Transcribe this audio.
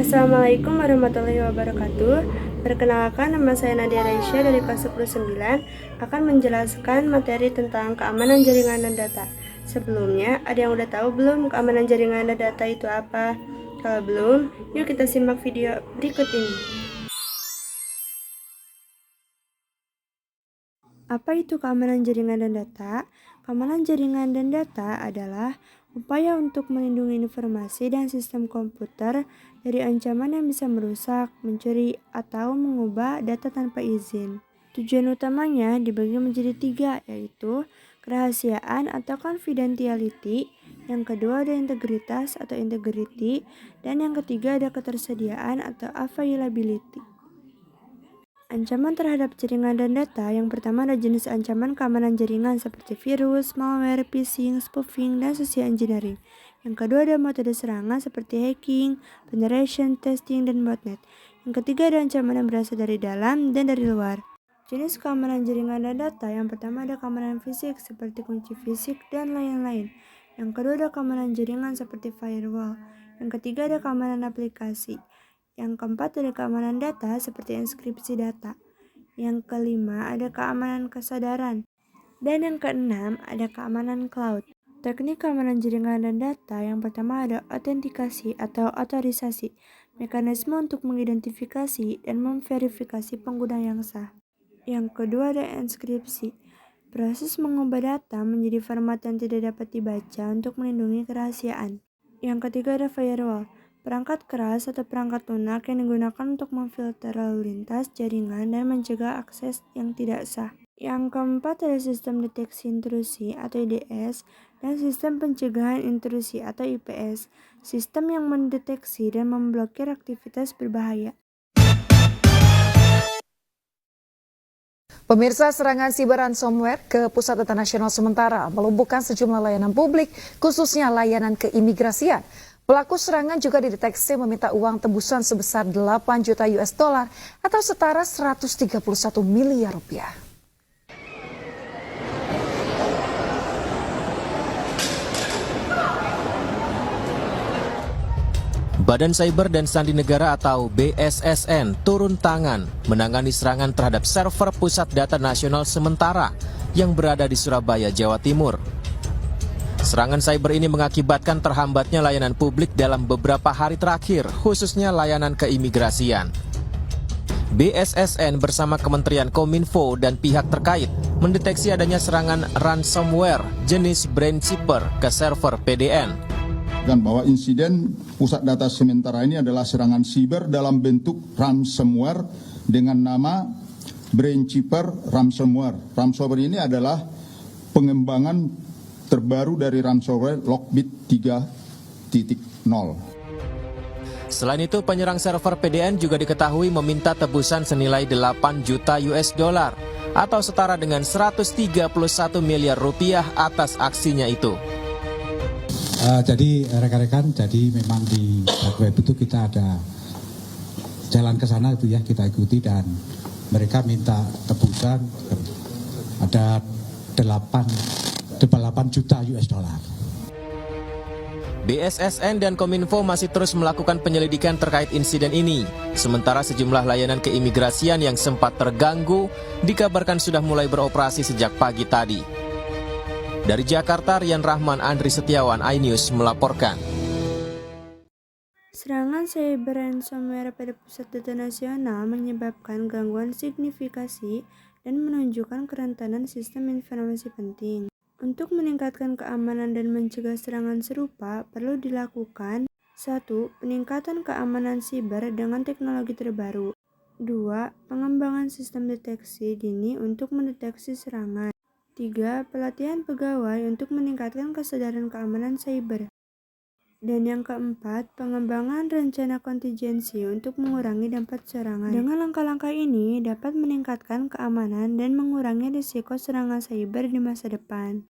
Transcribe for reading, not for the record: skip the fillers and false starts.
Assalamualaikum warahmatullahi wabarakatuh. Perkenalkan, nama saya Nadia Raisya dari kelas 10-9 akan menjelaskan materi tentang keamanan jaringan dan data. Sebelumnya, ada yang udah tahu belum keamanan jaringan dan data itu apa? Kalau belum, yuk kita simak video berikut ini. Apa itu keamanan jaringan dan data? Keamanan jaringan dan data adalah upaya untuk melindungi informasi dan sistem komputer dari ancaman yang bisa merusak, mencuri, atau mengubah data tanpa izin. Tujuan utamanya dibagi menjadi 3, yaitu kerahasiaan atau confidentiality, yang kedua ada integritas atau integrity, dan yang ketiga ada ketersediaan atau availability. Ancaman terhadap jaringan dan data. Yang pertama ada jenis ancaman keamanan jaringan seperti virus, malware, phishing, spoofing, dan social engineering. Yang kedua ada metode serangan seperti hacking, penetration testing, dan botnet. Yang ketiga ada ancaman yang berasal dari dalam dan dari luar. Jenis keamanan jaringan dan data. Yang pertama ada keamanan fisik seperti kunci fisik dan lain-lain. Yang kedua ada keamanan jaringan seperti firewall. Yang ketiga ada keamanan aplikasi. Yang keempat ada keamanan data seperti enkripsi data. Yang kelima ada keamanan kesadaran. Dan yang keenam ada keamanan cloud. Teknik keamanan jaringan dan data yang pertama ada autentikasi atau otorisasi. Mekanisme untuk mengidentifikasi dan memverifikasi pengguna yang sah. Yang kedua ada enkripsi. Proses mengubah data menjadi format yang tidak dapat dibaca untuk melindungi kerahasiaan. Yang ketiga ada firewall. Perangkat keras atau perangkat lunak yang digunakan untuk memfilter lalu lintas jaringan dan mencegah akses yang tidak sah. Yang keempat ada sistem deteksi intrusi atau IDS dan sistem pencegahan intrusi atau IPS, sistem yang mendeteksi dan memblokir aktivitas berbahaya. Pemirsa, serangan siber ransomware ke Pusat Data Nasional sementara melumpuhkan sejumlah layanan publik, khususnya layanan keimigrasian. Pelaku serangan juga dideteksi meminta uang tebusan sebesar 8 juta US dollar atau setara 131 miliar rupiah. Badan Cyber dan Sandi Negara atau BSSN turun tangan menangani serangan terhadap server Pusat Data Nasional sementara yang berada di Surabaya, Jawa Timur. Serangan cyber ini mengakibatkan terhambatnya layanan publik dalam beberapa hari terakhir, khususnya layanan keimigrasian. BSSN bersama Kementerian Kominfo dan pihak terkait mendeteksi adanya serangan ransomware jenis Brainkeeper ke server PDN. Dan bahwa insiden pusat data sementara ini adalah serangan siber dalam bentuk ransomware dengan nama Brainkeeper ransomware. Ransomware ini adalah pengembangan terbaru dari ransomware Lockbit 3.0. Selain itu, penyerang server PDN juga diketahui meminta tebusan senilai 8 juta US dollar atau setara dengan 131 miliar rupiah atas aksinya itu. Jadi rekan-rekan, jadi memang di web itu kita ada jalan ke sana itu ya, kita ikuti dan mereka minta tebusan ada 8 juta US dollar. BSSN dan Kominfo masih terus melakukan penyelidikan terkait insiden ini. Sementara sejumlah layanan keimigrasian yang sempat terganggu dikabarkan sudah mulai beroperasi sejak pagi tadi. Dari Jakarta, Rian Rahman, Andri Setiawan, iNews melaporkan. Serangan cyber ransomware pada Pusat Data Nasional menyebabkan gangguan signifikasi dan menunjukkan kerentanan sistem informasi penting. Untuk meningkatkan keamanan dan mencegah serangan serupa, perlu dilakukan 1. Peningkatan keamanan siber dengan teknologi terbaru. 2. Pengembangan sistem deteksi dini untuk mendeteksi serangan. 3. Pelatihan pegawai untuk meningkatkan kesadaran keamanan cyber. Dan yang keempat, pengembangan rencana kontingensi untuk mengurangi dampak serangan. Dengan langkah-langkah ini dapat meningkatkan keamanan dan mengurangi risiko serangan cyber di masa depan.